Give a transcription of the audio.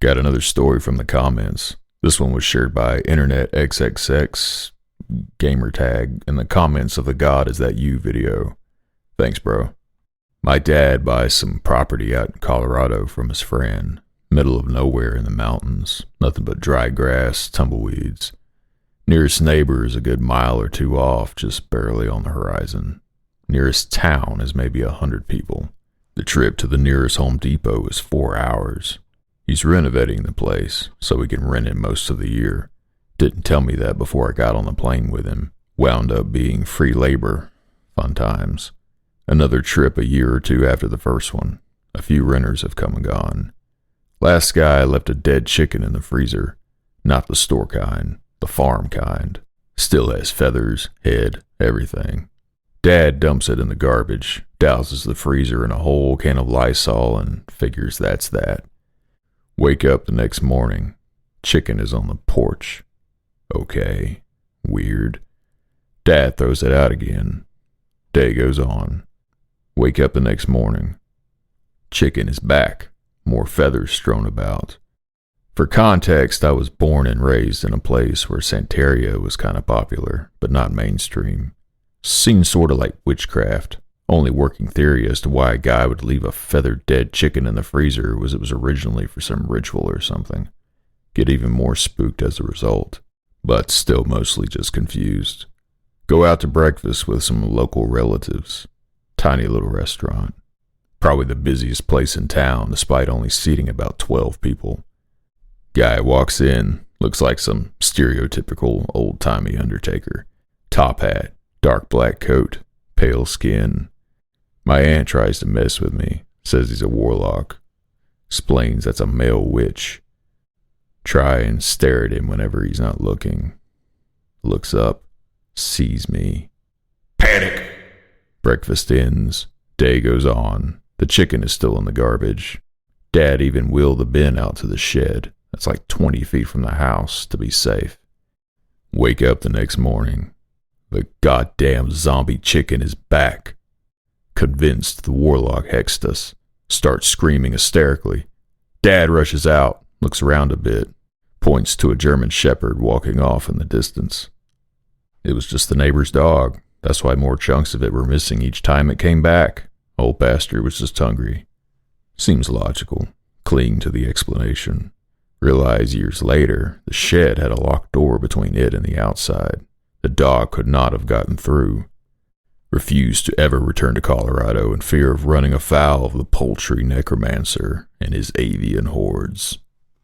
Got another story from the comments. This one was shared by Internet XXX Gamertag in the comments of the God Is That You video. Thanks, bro. My dad buys some property out in Colorado from his friend. Middle of nowhere in the mountains. Nothing but dry grass, tumbleweeds. Nearest neighbor is a good mile or two off, just barely on the horizon. Nearest town is maybe 100 people. The trip to the nearest Home Depot is 4 hours. He's renovating the place, so he can rent it most of the year. Didn't tell me that before I got on the plane with him. Wound up being free labor. Fun times. Another trip a year or two after the first one. A few renters have come and gone. Last guy left a dead chicken in the freezer. Not the store kind, the farm kind. Still has feathers, head, everything. Dad dumps it in the garbage, douses the freezer in a whole can of Lysol, and figures that's that. Wake up the next morning. Chicken is on the porch. Okay. Weird. Dad throws it out again. Day goes on. Wake up the next morning. Chicken is back. More feathers strewn about. For context, I was born and raised in a place where Santeria was kind of popular, but not mainstream. Seemed sort of like witchcraft. Only working theory as to why a guy would leave a feathered dead chicken in the freezer was it was originally for some ritual or something. Get even more spooked as a result, but still mostly just confused. Go out to breakfast with some local relatives. Tiny little restaurant. Probably the busiest place in town despite only seating about 12 people. Guy walks in, looks like some stereotypical old-timey undertaker. Top hat, dark black coat, pale skin. My aunt tries to mess with me, says he's a warlock. Explains that's a male witch. Try and stare at him whenever he's not looking. Looks up, sees me. Panic! Breakfast ends. Day goes on. The chicken is still in the garbage. Dad even wheeled the bin out to the shed. That's like 20 feet from the house to be safe. Wake up the next morning. The goddamn zombie chicken is back. Convinced the warlock hexed us. Starts screaming hysterically. Dad rushes out, looks around a bit, points to a German shepherd walking off in the distance. It was just the neighbor's dog. That's why more chunks of it were missing each time it came back. Old bastard was just hungry. Seems logical. Cling to the explanation. Realize years later, the shed had a locked door between it and the outside. The dog could not have gotten through. Refused to ever return to Colorado in fear of running afoul of the poultry necromancer and his avian hordes.